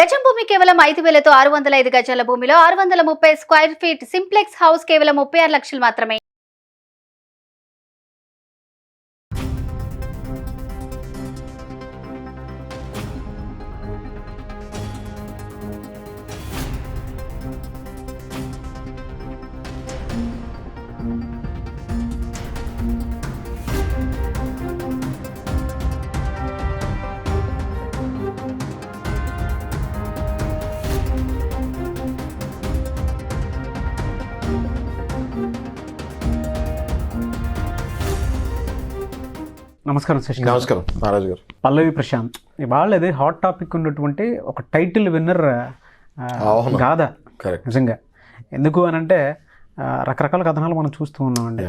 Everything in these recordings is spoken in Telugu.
గజం భూమి కేవలం 5,000తో 605 గజాల భూమిలో 630 స్క్వేర్ ఫీట్ సింప్లెక్స్ హౌస్ కేవలం 36 లక్షలు మాత్రమే. నమస్కారం శశి. నమస్కారం మహారాజు గారు. పల్లవి ప్రశాంత్ ఇవాళ ఇది హాట్ టాపిక్ ఉన్నటువంటి ఒక టైటిల్ విన్నర్ గాథ. కరెక్ట్. నిజంగా ఎందుకు అని అంటే రకరకాల కథనాలు మనం చూస్తూ ఉన్నామండి.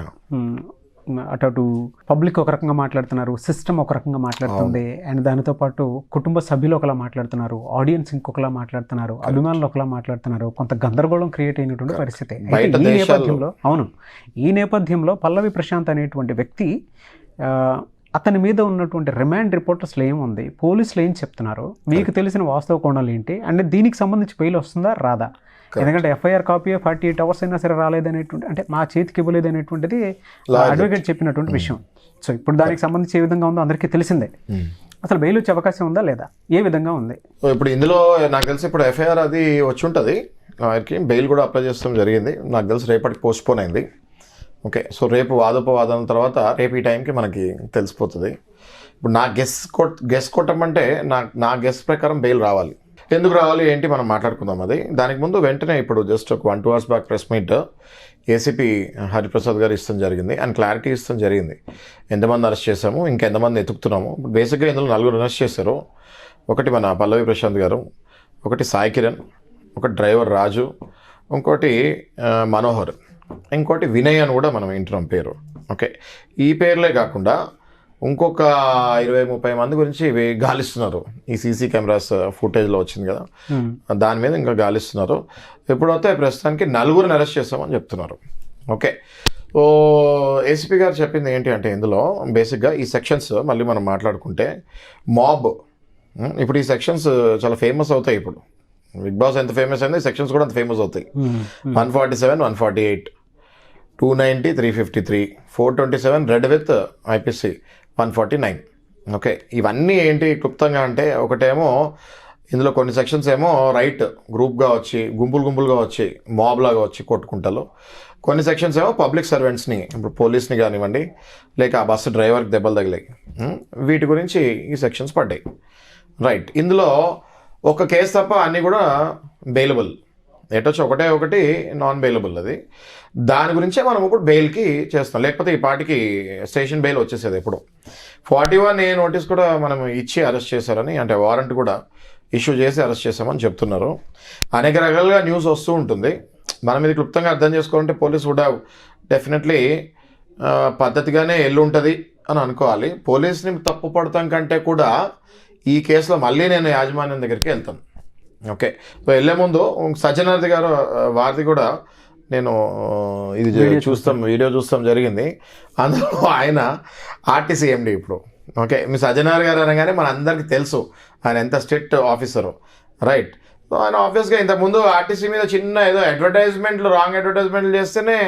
అటు పబ్లిక్ ఒక రకంగా మాట్లాడుతున్నారు, సిస్టమ్ ఒక రకంగా మాట్లాడుతుంది, అండ్ దానితో పాటు కుటుంబ సభ్యులు ఒకలా మాట్లాడుతున్నారు, ఆడియన్స్ ఇంకొకలా మాట్లాడుతున్నారు, అభిమానులు ఒకలా మాట్లాడుతున్నారు. కొంత గందరగోళం క్రియేట్ అయినటువంటి పరిస్థితి. ఈ నేపథ్యంలో పల్లవి ప్రశాంత్ అనేటువంటి వ్యక్తి అతని మీద ఉన్నటువంటి రిమాండ్ రిపోర్ట్ అసలు ఏముంది, పోలీసులు ఏం చెప్తున్నారు, మీకు తెలిసిన వాస్తవ కోణాలు ఏంటి, అంటే దీనికి సంబంధించి బెయిల్ వస్తుందా రాదా? ఎందుకంటే ఎఫ్ఐఆర్ కాపీ 48 hours అయినా సరే రాలేదనేటువంటి, అంటే మా చేతికి ఇవ్వలేదు అనేటువంటిది అడ్వకేట్ చెప్పినటువంటి విషయం. సో ఇప్పుడు దానికి సంబంధించి ఏ విధంగా ఉందో అందరికీ తెలిసిందే. అసలు బెయిల్ వచ్చే అవకాశం ఉందా లేదా, ఏ విధంగా ఉంది? ఇప్పుడు ఇందులో నాకు తెలిసి ఇప్పుడు ఎఫ్ఐఆర్ అది వచ్చి ఉంటుంది, ఆయనకి బెయిల్ కూడా అప్లై చేస్తాం జరిగింది. నాకు తెలిసి రేపటికి పోస్ట్పోన్ అయింది. ఓకే, సో రేపు వాదోపవాదం తర్వాత రేపు ఈ టైంకి మనకి తెలిసిపోతుంది. ఇప్పుడు నా గెస్ కొట్టమంటే నా గెస్ ప్రకారం బెయిల్ రావాలి. ఎందుకు రావాలి ఏంటి మనం మాట్లాడుకుందాం. అది దానికి ముందు వెంటనే ఇప్పుడు జస్ట్ ఒక 1-2 hours back press meet ACP Hariprasad గారు ఇస్తాం జరిగింది, అండ్ క్లారిటీ ఇస్తాం జరిగింది. ఎంతమంది అరెస్ట్ చేసాము, ఇంకెంతమంది ఎతుకుతున్నాము. బేసిక్గా ఇందులో 4 అరెస్ట్ చేశారు. ఒకటి మన పల్లవి ప్రశాంత్ గారు, ఒకటి సాయి కిరణ్, ఒకటి డ్రైవర్ రాజు, ఇంకోటి మనోహర్, ఇంకోటి వినయ్ అని కూడా మనం వింటున్నాం పేరు. ఓకే, ఈ పేర్లే కాకుండా ఇంకొక 20-30 మంది గురించి గాలిస్తున్నారు. ఈ సీసీ కెమెరాస్ ఫుటేజ్లో వచ్చింది కదా, దాని మీద ఇంకా గాలిస్తున్నారు. ఎప్పుడైతే ప్రస్తుతానికి 4 అరెస్ట్ చేస్తామని చెప్తున్నారు. ఓకే, ఓ ఏసీపీ గారు చెప్పింది ఏంటి అంటే ఇందులో బేసిక్గా ఈ సెక్షన్స్ మళ్ళీ మనం మాట్లాడుకుంటే మాబ్, ఇప్పుడు ఈ సెక్షన్స్ చాలా ఫేమస్ అవుతాయి. ఇప్పుడు బిగ్ బాస్ ఎంత ఫేమస్ అయింది, సెక్షన్స్ కూడా అంత ఫేమస్ అవుతాయి. 147, 148, 290, 353, 427 రెడ్ విత్ ఐపీసీ 149. ఓకే, ఇవన్నీ ఏంటి క్లుప్తంగా అంటే, ఒకటేమో ఇందులో కొన్ని సెక్షన్స్ ఏమో రైట్ గ్రూప్గా వచ్చి గుంపులుగా వచ్చి మాబ్ లాగా వచ్చి కొట్టుకుంటారు. కొన్ని సెక్షన్స్ ఏమో పబ్లిక్ సర్వెంట్స్ని, ఇప్పుడు పోలీస్ని కానివ్వండి, లేక ఆ బస్సు డ్రైవర్కి దెబ్బలు తగిలాయి, వీటి గురించి ఈ సెక్షన్స్ పడ్డాయి. రైట్, ఇందులో ఒక కేసు తప్ప అన్నీ కూడా బెయిలబుల్. ఎటొచ్చి ఒకటి నాన్ బెయిలబుల్. అది దాని గురించే మనం ఇప్పుడు బెయిల్కి చేస్తాం, లేకపోతే ఈ పాటికి స్టేషన్ బెయిల్ వచ్చేసేది. ఇప్పుడు 41A నోటీస్ కూడా మనం ఇచ్చి అరెస్ట్ చేశారని, అంటే వారెంట్ కూడా ఇష్యూ చేసి అరెస్ట్ చేశామని చెప్తున్నారు. అనేక రకాలుగా న్యూస్ వస్తూ ఉంటుంది. మనం ఇది క్లుప్తంగా అర్థం చేసుకోవాలంటే పోలీస్ వుడ్ హ్యావ్ డెఫినెట్లీ పద్ధతిగానే ఉంటుంది అని అనుకోవాలి. పోలీస్ని తప్పు పడతాం కంటే కూడా ఈ కేసులో మళ్ళీ నేను యాజమాన్యం దగ్గరికి వెళ్తాను. ఓకే, సో వెళ్ళే ముందు సజ్జనార్ది గారు వారిది కూడా నేను ఇది వీడియో చూస్తాం జరిగింది. అందులో ఆయన ఆర్టీసీ ఎండి ఇప్పుడు. ఓకే, మీ సజ్జనార్ గారు అనగానే మన అందరికీ తెలుసు ఆయన ఎంత స్ట్రిక్ట్ ఆఫీసరు. రైట్, సో ఆయన ఆబ్వియస్గా ఇంతకుముందు ఆర్టీసీ మీద చిన్న ఏదో రాంగ్ అడ్వర్టైజ్మెంట్లు చేస్తేనే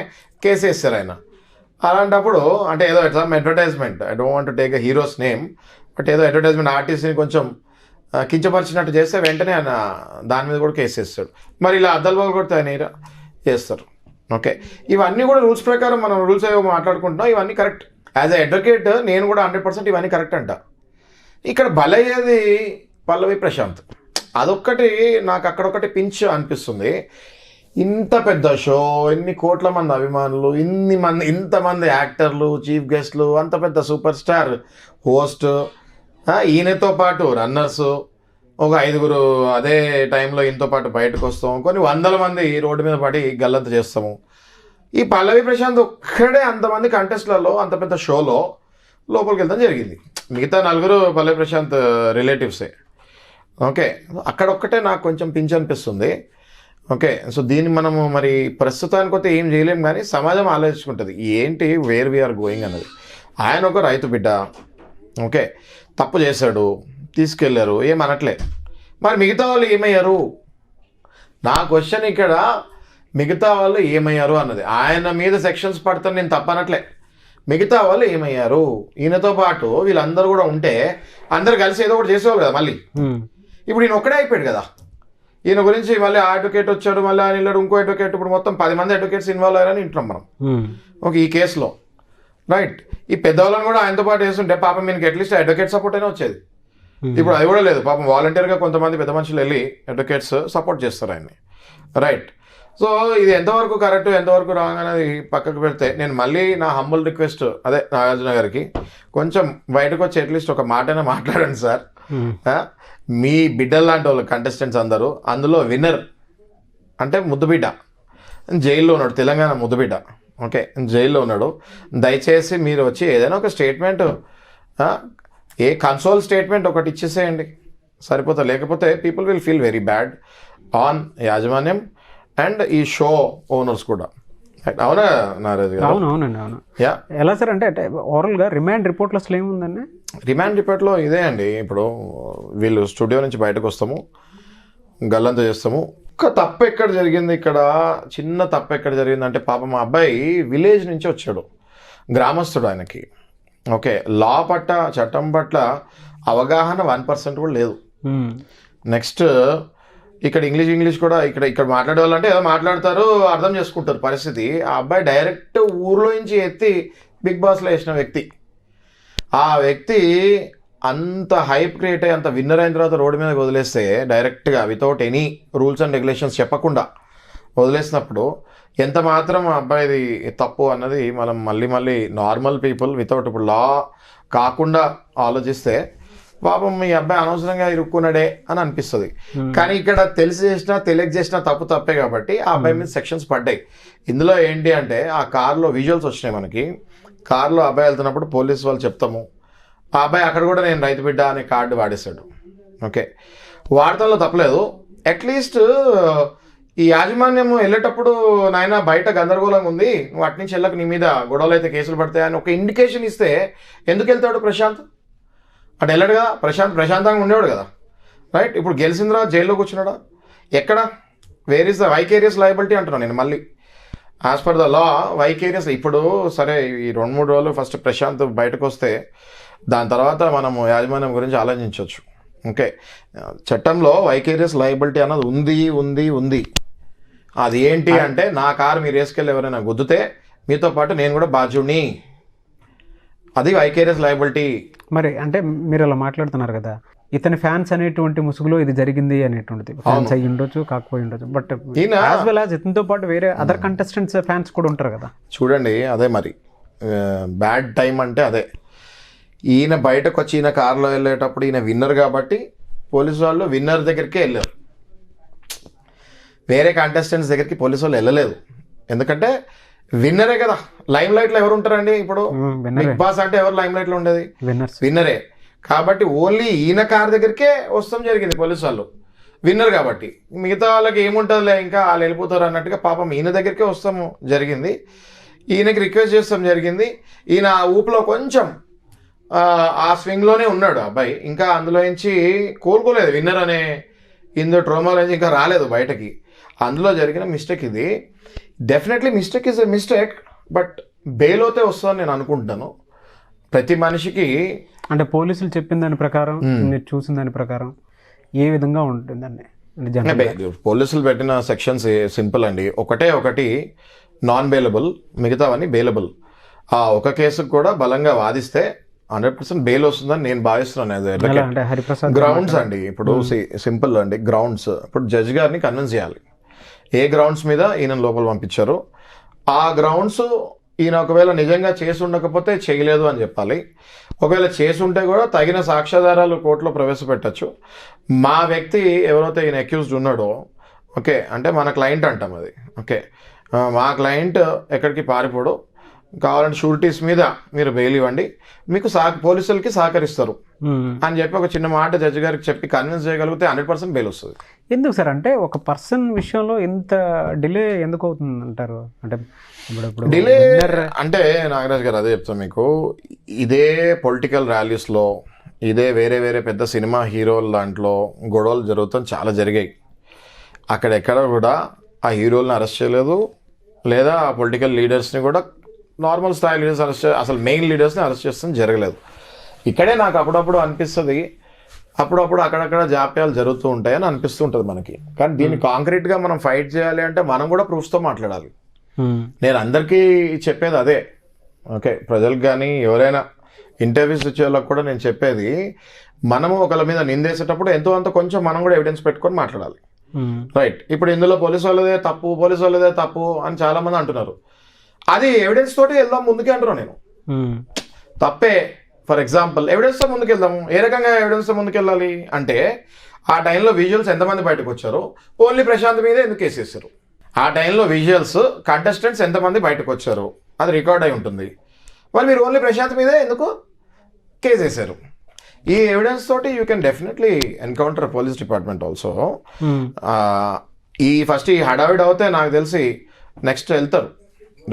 కేసు వేస్తారు ఆయన. అలాంటప్పుడు అంటే ఏదో advertisement, I don't want to take a heroes name, but ఏదో అడ్వర్టైజ్మెంట్ ఆర్టీసీని కొంచెం కించపరిచినట్టు చేస్తే వెంటనే ఆయన దాని మీద కూడా కేసు వేస్తాడు. మరి ఇలా అద్దలు బాగా కొడితే ఆయన చేస్తారు. ఓకే, ఇవన్నీ కూడా రూల్స్ ప్రకారం మనం రూల్స్ ఏవో మాట్లాడుకుంటున్నాం, ఇవన్నీ కరెక్ట్. యాజ్ ఎ అడ్వకేట్ నేను కూడా 100% ఇవన్నీ కరెక్ట్ అంట. ఇక్కడ బలయ్యేది పల్లవి ప్రశాంత్. అదొక్కటి నాకు అక్కడొక్కటి పించ్ అనిపిస్తుంది. ఇంత పెద్ద షో, ఇన్ని కోట్ల మంది అభిమానులు, ఇంతమంది యాక్టర్లు, చీఫ్ గెస్ట్లు, అంత పెద్ద సూపర్ స్టార్ హోస్ట్, ఈయనతో పాటు రన్నర్స్ ఒక 5 అదే టైంలో ఈయనతో పాటు బయటకు వస్తాం, కొన్ని 100 మంది రోడ్డు మీద పడి గల్లంత చేస్తాము. ఈ పల్లవి ప్రశాంత్ ఒక్కడే అంతమంది కంటెస్ట్లలో అంత పెద్ద షోలో లోపలికి వెళ్తాం జరిగింది. మిగతా 4 పల్లవి ప్రశాంత్ రిలేటివ్సే. ఓకే, అక్కడొక్కటే నాకు కొంచెం పింఛ్ అనిపిస్తుంది. ఓకే, సో దీన్ని మనము మరి ప్రస్తుతానికొస్తే ఏం చేయలేము, కానీ సమాజం ఆలోచించుకుంటుంది ఏంటి వేర్ వీఆర్ గోయింగ్ అన్నది. ఆయన ఒక రైతు బిడ్డ. ఓకే, తప్పు చేశాడు, తీసుకెళ్లారు, ఏమనట్లే. మరి మిగతా వాళ్ళు ఏమయ్యారు? నా క్వశ్చన్ ఇక్కడ మిగతా వాళ్ళు ఏమయ్యారు అన్నది. ఆయన మీద సెక్షన్స్ పడతాను నేను తప్పనట్లే, మిగతా వాళ్ళు ఏమయ్యారు? ఈయనతో పాటు వీళ్ళందరూ కూడా ఉంటే అందరు కలిసి ఏదో ఒకటి చేసేవాళ్ళు కదా. మళ్ళీ ఇప్పుడు ఈయన ఒక్కడే అయిపోయాడు కదా. ఈయన గురించి మళ్ళీ ఆ అడ్వకేట్ వచ్చాడు, మళ్ళీ ఆయన వెళ్ళాడు, ఇంకో అడ్వకేట్, ఇప్పుడు మొత్తం 10 మంది అడ్వకేట్స్ ఇన్వాల్వ్ అయ్యారని వింటున్నాం మనం. ఓకే, ఈ కేసులో రైట్. ఈ పెద్దవాళ్ళని కూడా ఆయనతో పాటు వేస్తుంటే పాపం మీకు అట్లీస్ట్ అడ్వకేట్ సపోర్ట్ అయినా వచ్చేది. ఇప్పుడు అది కూడా లేదు. పాపం వాలంటీర్గా కొంతమంది పెద్ద మనుషులు వెళ్ళి అడ్వకేట్స్ సపోర్ట్ చేస్తారు ఆయన్ని. రైట్. సో ఇది ఎంతవరకు కరెక్ట్, ఎంతవరకు రాంగ్ అనేది పక్కకు పెడితే, నేను మళ్ళీ నా హంబుల్ రిక్వెస్ట్ అదే నాగార్జున గారికి, కొంచెం బయటకు వచ్చి అట్లీస్ట్ ఒక మాటైనా మాట్లాడండి సార్. మీ బిడ్డలు లాంటి వాళ్ళు కంటెస్టెంట్స్ అందరూ, అందులో విన్నర్ అంటే ముద్దుబిడ్డ జైల్లో ఉన్నాడు, తెలంగాణ ముద్దుబిడ్డ. ఓకే, జైల్లో ఉన్నాడు. దయచేసి మీరు వచ్చి ఏదైనా ఒక స్టేట్మెంట్, ఏ కన్సోల్ స్టేట్మెంట్ ఒకటి ఇచ్చేసేయండి సరిపోతుంది. లేకపోతే people will feel very bad on యాజమాన్యం అండ్ ఈ షో ఓనర్స్ కూడా. అవునా నారాజ్ గారు? అవునండి, అవును. యా, ఎలా సార్ అంటే ఓవరాల్గా రిమాండ్ రిపోర్ట్లో అసలు ఏముందండి? రిమాండ్ రిపోర్ట్లో ఇదే అండి, ఇప్పుడు వీళ్ళు స్టూడియో నుంచి బయటకు వస్తాము, గల్లంత చేస్తాము. ఒక తప్పు ఎక్కడ జరిగింది, ఇక్కడ చిన్న తప్పు ఎక్కడ జరిగింది అంటే, పాపం మా అబ్బాయి విలేజ్ నుంచి వచ్చాడు, గ్రామస్తుడు ఆయనకి. ఓకే, లా పట్ల, చట్టం పట్ల అవగాహన 1% కూడా లేదు. నెక్స్ట్ ఇక్కడ ఇంగ్లీష్ కూడా ఇక్కడ మాట్లాడే వాళ్ళంటే ఏదో మాట్లాడతారు, అర్థం చేసుకుంటారు పరిస్థితి. ఆ అబ్బాయి డైరెక్ట్ ఊర్లో నుంచి ఎత్తి బిగ్ బాస్లో వేసిన వ్యక్తి. ఆ వ్యక్తి అంత హైప్ క్రియేట్ అయ్యి అంత విన్నర్ అయిన తర్వాత రోడ్డు మీద వదిలేస్తే, డైరెక్ట్గా without any rules and regulations చెప్పకుండా వదిలేసినప్పుడు ఎంత మాత్రం ఆ అబ్బాయిది తప్పు అన్నది మనం మళ్ళీ నార్మల్ పీపుల్ వితౌట్ ఇప్పుడు లా కాకుండా ఆలోచిస్తే, పాపం మీ అబ్బాయి అనవసరంగా ఇరుక్కున్నాడే అని అనిపిస్తుంది. కానీ ఇక్కడ తెలియక చేసినా తప్పే కాబట్టి ఆ అబ్బాయి మీద సెక్షన్స్ పడ్డాయి. ఇందులో ఏంటి అంటే, ఆ కార్లో విజువల్స్ వచ్చినాయి మనకి. కార్లో అబ్బాయి వెళ్తున్నప్పుడు పోలీసు వాళ్ళు చెప్తాము, ఆ అబ్బాయి అక్కడ కూడా నేను రైతు బిడ్డ అనే కార్డు వాడేశాడు. ఓకే, వాడటంలో తప్పలేదు. అట్లీస్ట్ ఈ యాజమాన్యం వెళ్ళేటప్పుడు, నాయన బయట గందరగోళంగా ఉంది, నువ్వు అటు నుంచి వెళ్ళక, నీ మీద గొడవలు అయితే కేసులు పడతాయి అని ఒక ఇండికేషన్ ఇస్తే ఎందుకు వెళ్తాడు ప్రశాంత్? అటు వెళ్ళాడు కదా, ప్రశాంతంగా ఉండేవాడు కదా. రైట్. ఇప్పుడు గెలిచిన తర్వాత జైల్లో కూర్చున్నాడా? ఎక్కడ? Where is the vicarious liability అంటున్నాను నేను మళ్ళీ. As per the law vicarious. ఇప్పుడు సరే, ఈ 2-3 రోజులు ఫస్ట్ ప్రశాంత్ బయటకు వస్తే దాని తర్వాత మనము యాజమాన్యం గురించి ఆలోచించవచ్చు. ఓకే, చట్టంలో వైకేరియస్ లయబిలిటీ అన్నది ఉంది. అది ఏంటి అంటే, నా కారు మీరు వేసుకెళ్ళి ఎవరైనా గుద్దితే మీతో పాటు నేను కూడా బాధ్యుడిని, అది వైకేరియస్ లయబిలిటీ. మరి అంటే మీరు అలా మాట్లాడుతున్నారు కదా, ఇతని ఫ్యాన్స్ అనేటువంటి ముసుగులో ఇది జరిగింది అనేటువంటిది. ఫ్యాన్స్ అయ్యి ఉండొచ్చు, కాకపోయి ఉండొచ్చు, బట్ యాజ్ వెల్ యాజ్ ఇతనితో పాటు వేరే అదర్ కంటెస్టెంట్స్ ఫ్యాన్స్ కూడా ఉంటారు కదా. చూడండి, అదే మరి బ్యాడ్ టైం అంటే అదే. ఈయన బయటకు వచ్చి ఈయన కారులో వెళ్ళేటప్పుడు ఈయన విన్నర్ కాబట్టి పోలీసు వాళ్ళు విన్నర్ దగ్గరికే వెళ్ళారు, వేరే కంటెస్టెంట్స్ దగ్గరికి పోలీసు వాళ్ళు వెళ్ళలేదు. ఎందుకంటే విన్నరే కదా. లైమ్ లైట్లో ఎవరు ఉంటారండి? ఇప్పుడు బిగ్ బాస్ అంటే ఎవరు లైమ్ లైట్లో ఉండేది? విన్నరే. కాబట్టి ఓన్లీ ఈయన కార్ దగ్గరికే వస్తాం జరిగింది పోలీసు వాళ్ళు, విన్నర్ కాబట్టి. మిగతా వాళ్ళకి ఏముంటుందిలే, ఇంకా వాళ్ళు వెళ్ళిపోతారు అన్నట్టుగా పాపం ఈయన దగ్గరికే వస్తాము జరిగింది. ఈయనకి రిక్వెస్ట్ చేస్తాం జరిగింది. ఈయన ఊపులో కొంచెం ఆ స్వింగ్లోనే ఉన్నాడు అబ్బాయి, ఇంకా అందులో నుంచి కోలుకోలేదు. విన్నర్ అనే ట్రోమాలో నుంచి ఇంకా రాలేదు బయటకి. అందులో జరిగిన మిస్టేక్ ఇది. Definitely mistake is a mistake, but bail అవుతే వస్తుందని నేను అనుకుంటాను. ప్రతి మనిషికి అంటే పోలీసులు చెప్పిన దాని ప్రకారం, మీరు చూసిన దాని ప్రకారం ఏ విధంగా ఉంటుందండి? పోలీసులు పెట్టిన సెక్షన్స్ సింపుల్ అండి. ఒకటి నాన్ బెయిలబుల్, మిగతావన్నీ బెయిలబుల్. ఆ ఒక కేసుకు కూడా బలంగా వాదిస్తే 100% బెయిల్ వస్తుందని నేను భావిస్తున్నాను. గ్రౌండ్స్ అండి, ఇప్పుడు సింపుల్ అండి, గ్రౌండ్స్. ఇప్పుడు జడ్జ్ గారిని కన్విన్స్ చేయాలి ఏ గ్రౌండ్స్ మీద ఈయన లోపల పంపించారు. ఆ గ్రౌండ్స్ ఈయన ఒకవేళ నిజంగా చేసి ఉండకపోతే చేయలేదు అని చెప్పాలి. ఒకవేళ చేసి ఉంటే కూడా తగిన సాక్ష్యాధారాలు కోర్టులో ప్రవేశపెట్టచ్చు. మా వ్యక్తి ఎవరైతే ఈయన అక్యూజ్డ్ ఉన్నాడో, ఓకే, అంటే మన క్లయింట్ అంటాం అది. ఓకే, మా క్లయింట్ ఎక్కడికి పారిపోడు, కావాలంటే షూరిటీస్ మీద మీరు బెయిల్ ఇవ్వండి, మీకు పోలీసులకి సహకరిస్తారు అని చెప్పి ఒక చిన్న మాట జడ్జి గారికి చెప్పి కన్విన్స్ చేయగలిగితే 100% బెయిల్ వస్తుంది. ఎందుకు సార్ అంటే ఒక పర్సన్ విషయంలో ఇంత డిలే ఎందుకు అవుతుంది అంటారు? అంటే ఇప్పుడు డిలే అంటే నాగరాజ్ గారు అదే చెప్తాను మీకు. ఇదే పొలిటికల్ ర్యాలీస్లో ఇదే వేరే వేరే పెద్ద సినిమా హీరోల దాంట్లో గొడవలు జరుగుతాం చాలా జరిగాయి. అక్కడెక్కడ కూడా ఆ హీరోలను అరెస్ట్ చేయలేదు, లేదా ఆ పొలిటికల్ లీడర్స్ని కూడా నార్మల్ స్థాయి లీడర్స్ అరెస్ట్ అసలు మెయిన్ లీడర్స్ని అరెస్ట్ చేస్తాం జరగలేదు. ఇక్కడే నాకు అప్పుడప్పుడు అనిపిస్తుంది, అప్పుడప్పుడు అక్కడక్కడ జాప్యాలు జరుగుతూ ఉంటాయని అనిపిస్తూ ఉంటుంది మనకి. కానీ దీన్ని కాంక్రీట్గా మనం ఫైట్ చేయాలి అంటే మనం కూడా ప్రూఫ్స్తో మాట్లాడాలి. నేను అందరికీ చెప్పేది అదే. ఓకే, ప్రజలకు కానీ ఎవరైనా ఇంటర్వ్యూస్ ఇచ్చే వాళ్ళకి కూడా నేను చెప్పేది, మనము ఒకళ్ళ మీద నిందేసేటప్పుడు ఎంతో అంత కొంచెం మనం కూడా ఎవిడెన్స్ పెట్టుకొని మాట్లాడాలి. రైట్, ఇప్పుడు ఇందులో పోలీసు వాళ్ళదే తప్పు అని చాలా మంది అంటున్నారు. అది ఎవిడెన్స్ తోటి వెళ్దాం ముందుకే అంటున్నాను నేను. తప్పే, ఫర్ ఎగ్జాంపుల్ ఎవిడెన్స్తో ముందుకెళ్దాము. ఏ రకంగా ఎవిడెన్స్తో ముందుకెళ్ళాలి అంటే, ఆ టైంలో విజువల్స్ ఎంతమంది బయటకు వచ్చారు, ఓన్లీ ప్రశాంత్ మీదే ఎందుకు కేసు వేశారు, ఆ టైంలో విజువల్స్ కంటెస్టెంట్స్ ఎంతమంది బయటకు వచ్చారు అది రికార్డ్ అయి ఉంటుంది, మరి మీరు ఓన్లీ ప్రశాంత్ మీదే ఎందుకు కేసు వేశారు. ఈ ఎవిడెన్స్ తోటి you can definitely encounter police department also. First ఈ హడావిడి అవుతే నాకు తెలిసి నెక్స్ట్ వెళ్తారు,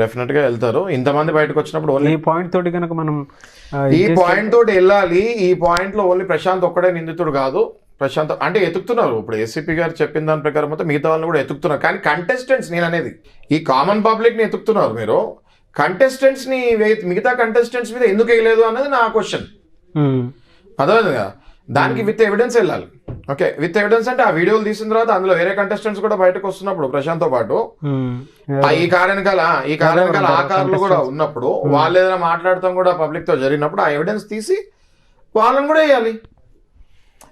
డెఫినెట్గా వెళ్తారు. ఇంతమంది బయటకు వచ్చినప్పుడు ఓన్లీ ఈ పాయింట్ తోటి కనుక మనం ఈ పాయింట్ తోటి వెళ్ళాలి. ఈ పాయింట్లో ఓన్లీ ప్రశాంత్ ఒక్కడే నిందితుడు కాదు. ప్రశాంత్ అంటే ఎతుకుతున్నారు, ఇప్పుడు ఏసీపీ గారు చెప్పిన దాని ప్రకారం మొత్తం మిగతా వాళ్ళని కూడా ఎతుకుతున్నారు. కానీ కంటెస్టెంట్స్, నేను అనేది ఈ కామన్ పబ్లిక్ని ఎతుకుతున్నారు మీరు. కంటెస్టెంట్స్ని మిగతా కంటెస్టెంట్స్ మీద ఎందుకు వేయలేదు అన్నది నా క్వశ్చన్. అర్థమైంది కదా, దానికి విత్ ఎవిడెన్స్ వెళ్ళాలి. ఓకే, విత్ ఎవిడెన్స్ అంటే ఆ వీడియోలు తీసిన తర్వాత అందులో వేరే కంటెస్టెంట్స్ కూడా బయటకు వస్తున్నప్పుడు ప్రశాంత్తో పాటు ఈ కారు వెనకాల ఆ కార్లు కూడా ఉన్నప్పుడు వాళ్ళు ఏదైనా మాట్లాడతాం కూడా పబ్లిక్ తో జరిగినప్పుడు ఆ ఎవిడెన్స్ తీసి వాళ్ళని కూడా వేయాలి.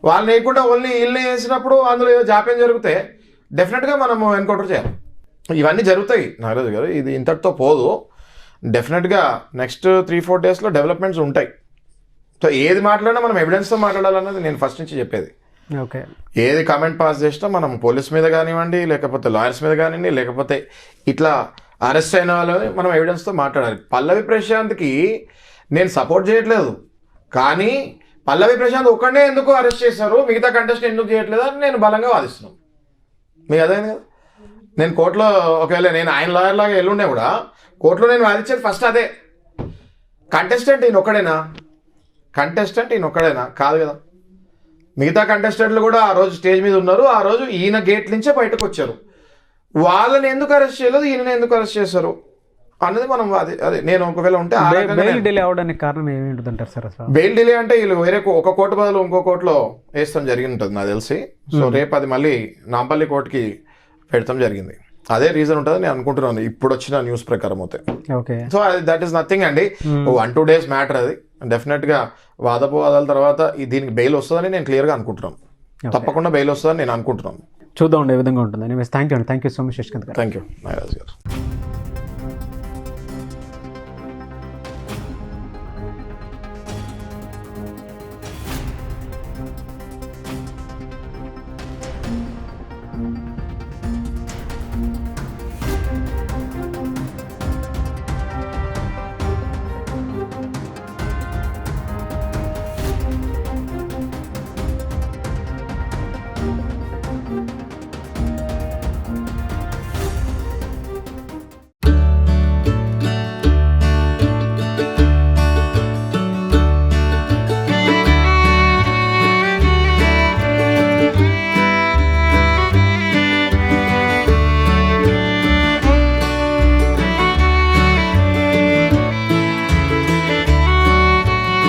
వాళ్ళని వేయకుండా ఓన్లీ వీళ్ళని వేసినప్పుడు అందులో ఏదో జాప్యం జరిగితే డెఫినెట్గా మనము ఎన్కౌంటర్ చేయాలి. ఇవన్నీ జరుగుతాయి నాగరాజు గారు, ఇది ఇంతటితో పోదు. డెఫినెట్గా నెక్స్ట్ 3-4 డేస్లో డెవలప్మెంట్స్ ఉంటాయి. సో ఏది మాట్లాడినా మనం ఎవిడెన్స్తో మాట్లాడాలన్నది నేను ఫస్ట్ నుంచి చెప్పేది. ఓకే, ఏది కమెంట్ పాస్ చేసినా మనం పోలీస్ మీద కానివ్వండి, లేకపోతే లాయర్స్ మీద కానివ్వండి, లేకపోతే ఇట్లా అరెస్ట్ అయిన వాళ్ళని మనం ఎవిడెన్స్తో మాట్లాడాలి. పల్లవి ప్రశాంత్కి నేను సపోర్ట్ చేయట్లేదు, కానీ పల్లవి ప్రశాంత్ ఒక్కడే ఎందుకు అరెస్ట్ చేశారు, మిగతా కంటెస్టెంట్ ఎందుకు చేయట్లేదు అని నేను బలంగా వాదిస్తున్నాను. మీకు అదైంది కదా, నేను కోర్టులో ఒకవేళ నేను ఆయన లాయర్ లాగా వెళ్ళుండే కూడా కోర్టులో నేను వాదించేది ఫస్ట్ అదే. కంటెస్టెంట్ ఈయన ఒక్కడేనా కాదు కదా, మిగతా కంటెస్టెంట్లు కూడా ఆ రోజు స్టేజ్ మీద ఉన్నారు. ఆ రోజు ఈయన గేట్ నుంచే బయటకు వచ్చారు. వాళ్ళని ఎందుకు అరెస్ట్ చేయలేదు, ఈయన ఎందుకు అరెస్ట్ చేశారు అన్నది మనం అదే నేను ఒకవేళ ఉంటే బెయిల్ డిలే అవడానికి కారణం ఏమిటంటారు సార్? అసలు బెయిల్ డిలే అంటే వీళ్ళు వేరే ఒక కోర్టు బదులు ఇంకో కోర్టులో వేస్తాం జరిగి ఉంటుంది నాకు తెలిసి. సో రేపు అది మళ్ళీ నాంపల్లి కోర్టుకి పెడతాం జరిగింది. అదే రీజన్ ఉంటుంది నేను అనుకుంటున్నాను ఇప్పుడు వచ్చిన న్యూస్ ప్రకారం అయితే. Okay, so that is nothing అండి, 1-2 డేస్ మ్యాటర్ అది. డెఫినెట్గా వాదపోవాదాల తర్వాత దీనికి బెయిల్ వస్తుందని నేను క్లియర్గా అనుకుంటున్నాను. తప్పకుండా బెయిల్ వస్తుందని నేను అనుకుంటున్నాను. చూద్దాం ఏ విధంగా ఉంటుంది. Thank you so much Shashikant గారు. థ్యాంక్ యూ నాగరాజ్ గారు.